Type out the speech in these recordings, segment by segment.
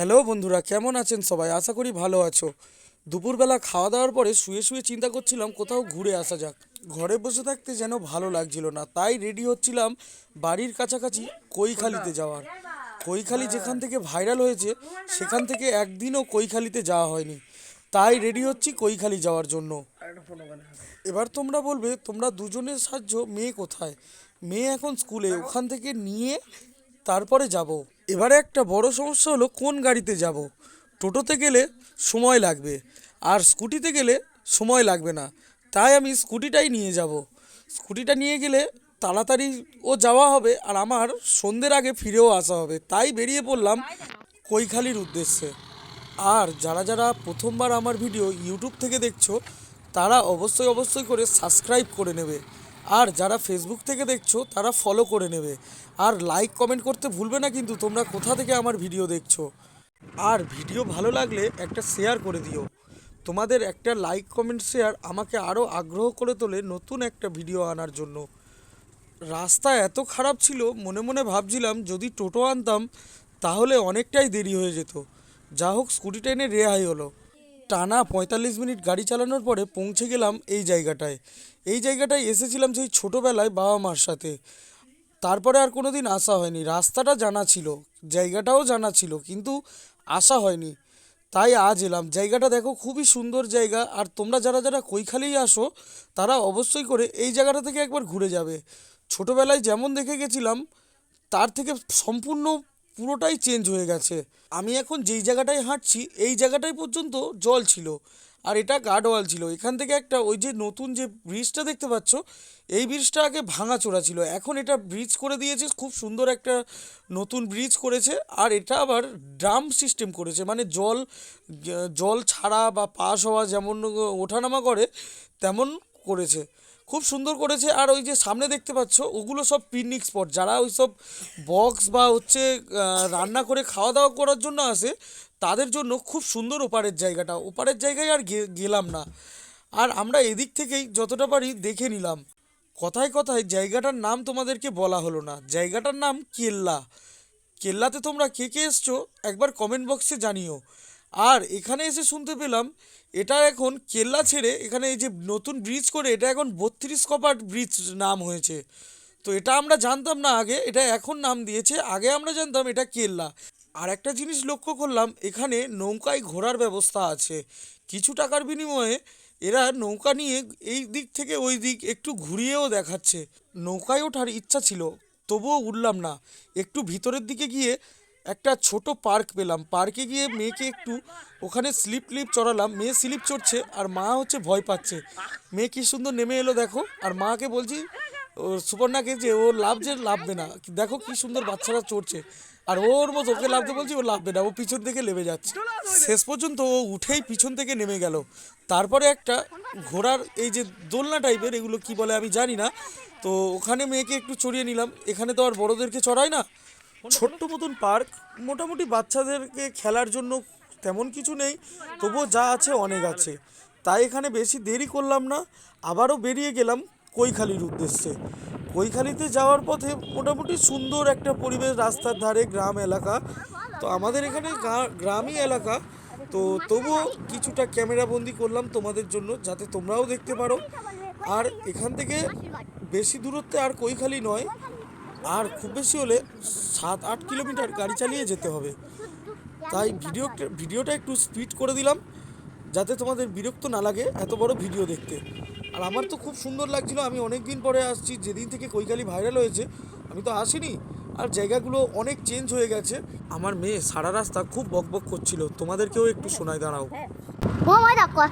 Hello বন্ধুরা, কেমন আছেন সবাই? আশা করি ভালো আছো। দুপুরবেলা খাওয়া দাওয়ার পরে শুয়ে শুয়ে চিন্তা করছিলাম কোথাও ঘুরে আসা যাক। ঘরে বসে থাকতে যেন ভালো লাগছিল না, তাই রেডি হচ্ছিলাম বাড়ির কাছাকাছি কৈখালিতে যাওয়ার। কৈখালি যেখান থেকে ভাইরাল হয়েছে সেখান থেকে একদিনও কৈখালিতে যাওয়া হয়নি, তাই রেডি হচ্ছি কৈখালি যাওয়ার জন্য। এবার তোমরা বলবে তোমরা দুজনের সাহায্য, মেয়ে কোথায়? মেয়ে এখন স্কুলে, ওখান থেকে নিয়ে তারপরে যাব। এবারে একটা বড় সমস্যা হলো কোন গাড়িতে যাব। টোটোতে গেলে সময় লাগবে, আর স্কুটিতে গেলে সময় লাগবে না, তাই আমি স্কুটিটাই নিয়ে যাব। স্কুটিটা নিয়ে গেলে তাড়াতাড়ি ও যাওয়া হবে, আর আমার সন্ধ্যের আগে ফিরেও আসা হবে। তাই বেরিয়ে পড়লাম কৈখালির উদ্দেশ্যে। আর যারা যারা প্রথমবার আমার ভিডিও ইউটিউব থেকে দেখছো, তারা অবশ্যই অবশ্যই করে সাবস্ক্রাইব করে নেবে। আর যারা ফেসবুক থেকে দেখছো তারা ফলো করে নেবে। আর লাইক কমেন্ট করতে ভুলবে না কিন্তু, তোমরা কোথা থেকে আমার ভিডিও দেখছো। আর ভিডিও ভালো লাগলে একটা শেয়ার করে দিও। তোমাদের একটা লাইক কমেন্ট শেয়ার আমাকে আরও আগ্রহ করে তোলে নতুন একটা ভিডিও আনার জন্য। রাস্তা এত খারাপ ছিল, মনে মনে ভাবছিলাম যদি টোটো আনতাম তাহলে অনেকটাই দেরি হয়ে যেত। যা হোক স্কুটি এনে রেহাই হলো। টানা 45 মিনিট গাড়ি চালানোর পরে পৌঁছে গেলাম এই জায়গাটায়। এই জায়গাটায় এসেছিলাম সেই ছোটোবেলায় বাবা মার সাথে। তারপরে আর কোনো দিন আসা হয়নি। রাস্তাটা জানা ছিল, জায়গাটাও জানা ছিল, কিন্তু আসা হয়নি। তাই আজ এলাম। জায়গাটা দেখো, খুবই সুন্দর জায়গা। আর তোমরা যারা যারা কৈখালি আসো তারা অবশ্যই করে এই জায়গাটা থেকে একবার ঘুরে যাবে। ছোটোবেলায় যেমন দেখে গেছিলাম তার থেকে সম্পূর্ণ পুরোটাই চেঞ্জ হয়ে গেছে। আমি এখন যেই জায়গাটায় হাঁটছি এই জায়গাটায় পর্যন্ত জল ছিল, আর এটা গার্ডওয়াল ছিল। এখান থেকে একটা ওই যে নতুন যে ব্রিজটা দেখতে পাচ্ছ, এই ব্রিজটা আগে ভাঙাচোরা ছিল, এখন এটা ব্রিজ করে দিয়েছে। খুব সুন্দর একটা নতুন ব্রিজ করেছে। আর এটা আবার ড্রাম সিস্টেম করেছে, মানে জল জল ছাড়া বা পাস হওয়া যেমন ওঠানামা করে তেমন করেছে। খুব সুন্দর করেছে। আর ওই যে সামনে দেখতে পাচ্ছ ওগুলো সব পিকনিক স্পট। যারা ওই সব বক্স বা হচ্ছে রান্না করে খাওয়া দাওয়া করার জন্য আসে, তাদের জন্য খুব সুন্দর ওপারের জায়গাটা। ওপারের জায়গায় আর গেলাম না। আর আমরা এদিক থেকেই যতটা পারি দেখে নিলাম। কথায় কথায় জায়গাটার নাম তোমাদেরকে বলা হলো না। জায়গাটার নাম কেল্লা। কেল্লাতে তোমরা কে কে এসছো একবার কমেন্ট বক্সে জানিও। আর এখানে এসে শুনতে পেলাম এটা এখন কেল্লা ছেড়ে এখানে এই যে নতুন ব্রিজ করে এটা এখন 32 কপাট ব্রিজ নাম হয়েছে। তো এটা আমরা জানতাম না আগে, এটা এখন নাম দিয়েছে। আগে আমরা জানতাম এটা কেল্লা। আর একটা জিনিস লক্ষ্য করলাম, এখানে নৌকায় ঘোরার ব্যবস্থা আছে। কিছু টাকার বিনিময়ে এরা নৌকা নিয়ে এই দিক থেকে ওই দিক একটু ঘুরিয়েও দেখাচ্ছে। নৌকায় ওঠার ইচ্ছা ছিল, তবুও উঠলাম না। একটু ভিতরের দিকে গিয়ে একটা ছোট পার্ক পেলাম। পার্কে গিয়ে মেয়েকে একটু ওখানে স্লিপ টিপ চড়ালাম। মেয়ে স্লিপ চড়ছে আর মা হচ্ছে ভয় পাচ্ছে। মেয়ে কী সুন্দর নেমে এলো দেখো। আর মাকে বলছি, ও সুপর্ণাকে, যে ও লাভবে না, দেখো কি সুন্দর বাচ্চারা চড়ছে। আর ওর মতো ওকে লাভতে বলছি, ও লাভবে না, ও পিছন থেকে নেমে যাচ্ছে। শেষ পর্যন্ত ও উঠেই পিছন থেকে নেমে গেল। তারপরে একটা ঘোড়ার এই যে দোলনা টাইপের, এগুলো কি বলে আমি জানি না, তো ওখানে মেয়েকে একটু চড়িয়ে নিলাম। এখানে তো আর বড়োদেরকে চড়ায় না। ছোট্ট মতন পার্ক, মোটামুটি বাচ্চাদেরকে খেলার জন্য তেমন কিছু নেই, তবুও যা আছে অনেক আছে। তাই এখানে বেশি দেরি করলাম না, আবারও বেরিয়ে গেলাম কৈখালির উদ্দেশ্যে। কৈখালিতে যাওয়ার পথে মোটামুটি সুন্দর একটা পরিবেশ, রাস্তার ধারে গ্রাম এলাকা। তো আমাদের এখানে গ্রামই এলাকা, তো তবুও কিছুটা ক্যামেরা বন্দি করলাম তোমাদের জন্য, যাতে তোমরাও দেখতে পারো। আর এখান থেকে বেশি দূরত্বে আর কৈখালি নয়, আর খুব বেশি হলে 7-8 কিলোমিটার গাড়ি চালিয়ে যেতে হবে। তাই ভিডিওটা একটু স্পিড করে দিলাম, যাতে তোমাদের বিরক্ত না লাগে এত বড় ভিডিও দেখতে। আর আমার তো খুব সুন্দর লাগছিল। আমি অনেক দিন পরে আসছি, যেদিন থেকে কৈখালি ভাইরাল হয়েছে আমি তো আসিনি। আর জায়গাগুলো অনেক চেঞ্জ হয়ে গেছে। আমার মেয়ে সারা রাস্তা খুব বকবক করছিল, তোমাদেরকেও একটু শোনায়, দাঁড়াও। ও ওই দেখো,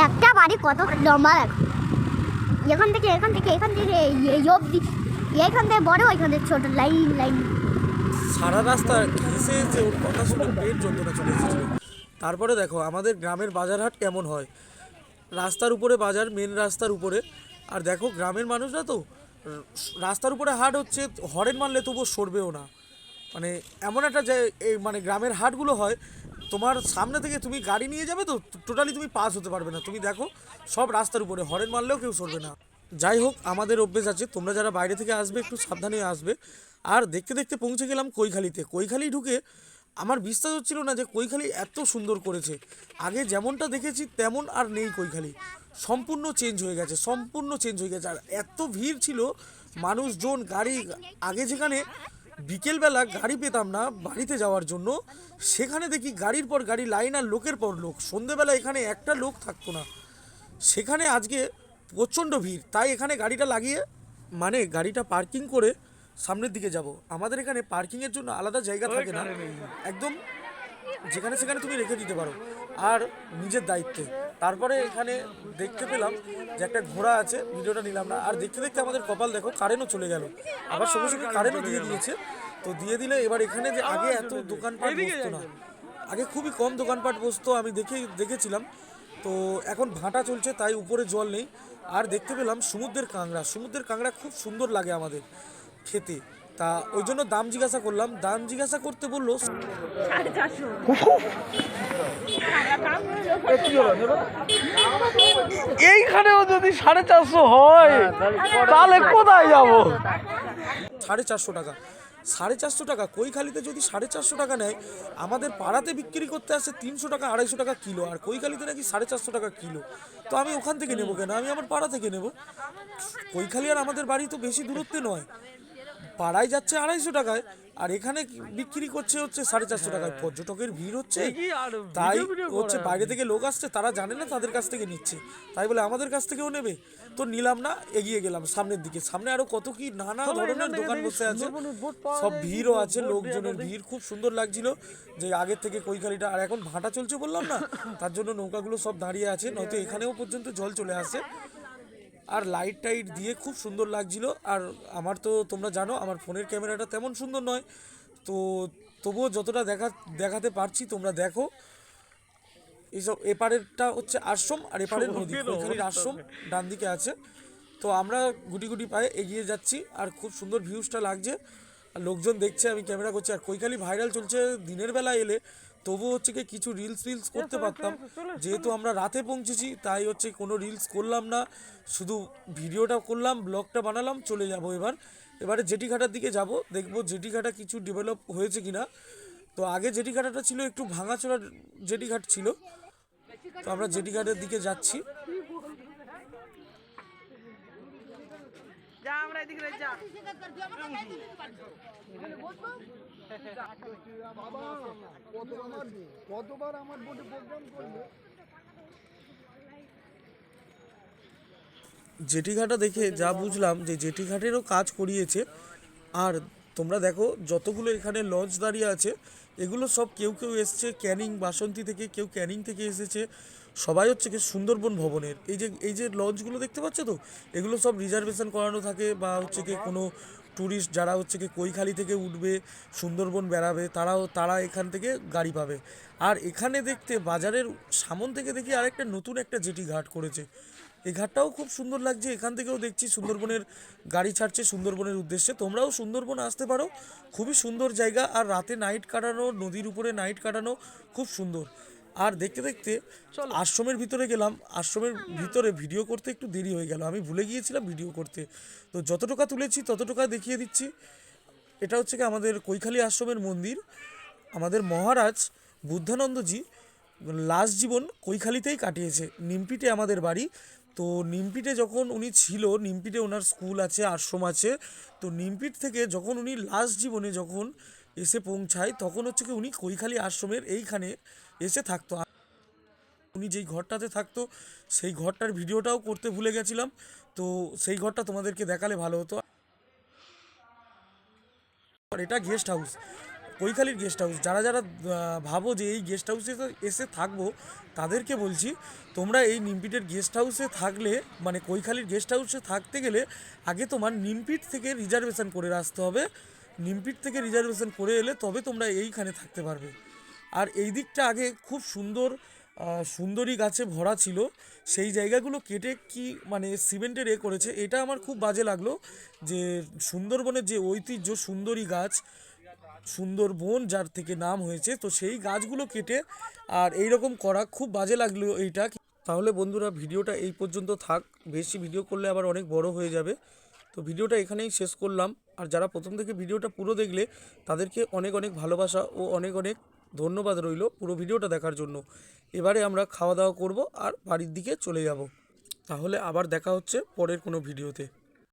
একটা বাড়ি কত লম্বা দেখো। এখান থেকে এই অবধি, এইখান থেকে বড়, ওইখান থেকে ছোট, লাইন লাইন। সারা রাস্তা ঘেসে এসে ওর কথা শুনে পেট যন্ত্রণা চলে এসেছিল। তারপরে দেখো আমাদের গ্রামের বাজারহাট কেমন হয়। রাস্তার উপরে বাজার, মেন রাস্তার উপরে। আর দেখো গ্রামের মানুষরা তো রাস্তার উপরে হাট হচ্ছে, হরেন মারলে তবুও সরবেও না। মানে এমন একটা যে এই মানে গ্রামের হাটগুলো হয়, তোমার সামনে থেকে তুমি গাড়ি নিয়ে যাবে তো টোটালি তুমি পাস হতে পারবে না। তুমি দেখো সব রাস্তার উপরে, হরেন মারলেও কেউ সরবে না। যাই হোক, আমাদের অভ্যেস আছে, তোমরা যারা বাইরে থেকে আসবে একটু সাবধানে আসবে। আর দেখতে দেখতে পৌঁছে গেলাম কৈখালিতে। কৈখালি ঢুকে আমার বিশ্বাস হচ্ছিল না যে কৈখালি এত সুন্দর করেছে। আগে যেমনটা দেখেছি তেমন আর নেই কৈখালি, সম্পূর্ণ চেঞ্জ হয়ে গেছে, সম্পূর্ণ চেঞ্জ হয়ে গেছে। আর এত ভিড় ছিল, মানুষজন, গাড়ি। আগে যেখানে বিকেলবেলা গাড়ি পেতাম না বাড়িতে যাওয়ার জন্য, সেখানে দেখি গাড়ির পর গাড়ি, লাইন আর লোকের পর লোক। সন্ধেবেলা এখানে একটা লোক থাকতো না, সেখানে আজকে প্রচণ্ড ভিড়। তাই এখানে গাড়িটা লাগিয়ে, মানে গাড়িটা পার্কিং করে সামনের দিকে যাব। আমাদের এখানে পার্কিংয়ের জন্য আলাদা জায়গা থাকে না, একদম যেখানে সেখানে তুমি রেখে দিতে পারো, আর নিজের দায়িত্বে। তারপরে এখানে দেখতে পেলাম যে একটা ঘোড়া আছে, ভিডিওটা নিলাম না। আর দেখতে দেখতে আমাদের কপাল দেখো, কারেন্টও চলে গেল, আবার সঙ্গে সঙ্গে কারেন্টও দিয়ে দিয়েছে। তো দিয়ে দিলে এবার এখানে যে আগে এত দোকানপাট বসতো না, আগে খুবই কম দোকানপাট বসতো, আমি দেখেছিলাম। তো এখন ভাটা চলছে তাই উপরে জল নেই। আর দেখতে পেলাম সমুদ্রের কাঁকড়া, সমুদ্রের কাঁকড়া খুব সুন্দর লাগে আমাদের খেতে। তা ওই জন্য দাম জিজ্ঞাসা করলাম, দাম জিজ্ঞাসা করতে বললো এইখানেও যদি 450 হয় তাহলে কোথায় যাবো? 450 টাকা। 450 টাকা কৈখালিতে যদি 450 টাকা নেয়, আমাদের পাড়াতে বিক্রি করতে আসে 300 টাকা 250 টাকা কিলো, আর কৈখালিতে নাকি 450 টাকা কিলো। তো আমি ওখান থেকে নেবো কেন, আমি আমার পাড়া থেকে নেব। কৈখালি আর আমাদের বাড়ি তো বেশি দূরত্বে নয়, পাড়ায় যাচ্ছে 250 টাকায়, আর এখানে বিক্রি করছে হচ্ছে 450 টাকায়। পর্যটকের ভিড় হচ্ছে, তাই হচ্ছে বাইরে থেকে লোক আসছে, তারা জানে না তাদের কাছ থেকে নিচ্ছে, তাই বলে আমাদের কাছ থেকেও নেবে। তো নিলাম না, এগিয়ে গেলাম সামনের দিকে। সামনে আরো কত কি নানা ধরনের দোকান বসে আছে, সব ভিড়ও আছে, লোকজনের ভিড়। খুব সুন্দর লাগছিল যে আগের থেকে কৈখালিটা। আর এখন ভাটা চলছে বললাম না, তার জন্য নৌকাগুলো সব দাঁড়িয়ে আছে, নয়তো এখানেও পর্যন্ত জল চলে আসে। আর লাইট টাইট দিয়ে খুব সুন্দর লাগছিল। আর আমার তো তোমরা জানো আমার ফোনের ক্যামেরাটা তেমন সুন্দর নয়, তো তবুও যতটা দেখাতে পারছি তোমরা দেখো। এইসব এপারেরটা হচ্ছে আশ্রম, আর এপারের নদী, কৈখালির আশ্রম ডান দিকে আছে। তো আমরা গুটি গুটি পায়ে এগিয়ে যাচ্ছি, আর খুব সুন্দর ভিউজটা লাগছে, আর লোকজন দেখছে, আমি ক্যামেরা করছি। আর কৈখালি ভাইরাল চলছে দিনের বেলা এলে, তবু হচ্ছে কি কিছু রিলস করতে পারতাম, যেহেতু আমরা রাতে পৌঁছেছি তাই হচ্ছে কোনো রিলস করলাম না, শুধু ভিডিওটা করলাম, ব্লগটা বানালাম, চলে যাব। এবারে জেটিঘাটার দিকে যাব, দেখবো জেটিঘাটা কিছু ডেভেলপ হয়েছে কিনা। তো আগে জেটিঘাটাটা ছিল একটু ভাঙাচোরা জেটিঘাট ছিল, তো আমরা জেটিঘাটের দিকে যাচ্ছি। কতবার আমার বোটে প্রোগ্রাম করবে। জেটিঘাটা দেখে যা বুঝলাম যে জেটিঘাটেরও কাজ করিয়েছে। আর তোমরা দেখো যতগুলো এখানে লঞ্চ দাঁড়িয়ে আছে, এগুলো সব কেউ কেউ এসছে ক্যানিং বাসন্তী থেকে, কেউ ক্যানিং থেকে এসেছে, সবাই হচ্ছে কি সুন্দরবন ভবনের। এই যে লঞ্চগুলো দেখতে পাচ্ছ তো, এগুলো সব রিজার্ভেশন করানো থাকে, বা হচ্ছে কি কোনো ট্যুরিস্ট যারা হচ্ছে কি কৈখালি থেকে উঠবে সুন্দরবন বেড়াবে, তারা এখান থেকে গাড়ি পাবে। আর এখানে দেখতে বাজারের সামন থেকে দেখি আরেকটা নতুন একটা জেটি ঘাট করেছে, এই ঘাটটাও খুব সুন্দর লাগছে। এখান থেকেও দেখছি সুন্দরবনের গাড়ি ছাড়ছে সুন্দরবনের উদ্দেশ্যে। তোমরাও সুন্দরবন আসতে পারো, খুবই সুন্দর জায়গা। আর রাতে নাইট কাটানো, নদীর উপরে নাইট কাটানো খুব সুন্দর। আর দেখতে দেখতে আশ্রমের ভিতরে গেলাম, আশ্রমের ভিতরে ভিডিও করতে একটু দেরি হয়ে গেল, আমি ভুলে গিয়েছিলাম ভিডিও করতে। তো যতটুকু তুলেছি ততটুকু দেখিয়ে দিচ্ছি। এটা হচ্ছে কি আমাদের কৈখালি আশ্রমের মন্দির। আমাদের মহারাজ বুদ্ধানন্দজি লাস্ট জীবন কৈখালিতেই কাটিয়েছে, নিমপিটে আমাদের বাড়ি। তো নিমপিটে যখন উনি ছিল, নিমপিটে ওনার স্কুল আছে, আশ্রম আছে। তো নিমপিট থেকে যখন উনি লাস্ট জীবনে যখন এসে পৌঁছায়, তখন হচ্ছে কি উনি কৈখালি আশ্রমের এইখানে এসে থাকতো। উনি যেই ঘরটাতে থাকতো সেই ঘরটার ভিডিওটাও করতে ভুলে গেছিলাম, তো সেই ঘরটা তোমাদেরকে দেখালে ভালো হতো। আর এটা গেস্ট হাউস, কৈখালির গেস্ট হাউস। যারা যারা ভাবো যে এই গেস্ট হাউসে এসে থাকবো, তাদেরকে বলছি তোমরা এই নিমপিটের গেস্ট হাউসে থাকলে, মানে কৈখালির গেস্ট হাউসে থাকতে গেলে আগে তোমার নিমপিট থেকে রিজার্ভেশন করে আসতে হবে। নিমপিট থেকে রিজার্ভেশন করে এলে তবে তোমরা এইখানে থাকতে পারবে। আর এই দিকটা আগে খুব সুন্দর সুন্দরী গাছে ভরা ছিল, সেই জায়গাগুলো কেটে কি মানে সিমেন্টের করেছে, এটা আমার খুব বাজে লাগলো। যে সুন্দরবনের যে ঐতিহ্য সুন্দরী গাছ, সুন্দরবন যার থেকে নাম হয়েছে, তো সেই গাছগুলো কেটে আর এই রকম করা খুব বাজে লাগলো এইটা। তাহলে বন্ধুরা ভিডিওটা এই পর্যন্ত থাক, বেশি ভিডিও করলে আবার অনেক বড় হয়ে যাবে। তো ভিডিওটা এখানেই শেষ করলাম। আর যারা প্রথম থেকে ভিডিওটা পুরো দেখলে তাদেরকে অনেক অনেক ভালোবাসা ও অনেক অনেক ধন্যবাদ রইল পুরো ভিডিওটা দেখার জন্য। এবারে আমরা খাওয়া দাওয়া করব আর বাড়ির দিকে চলে যাব। তাহলে আবার দেখা হচ্ছে পরের কোনো ভিডিওতে।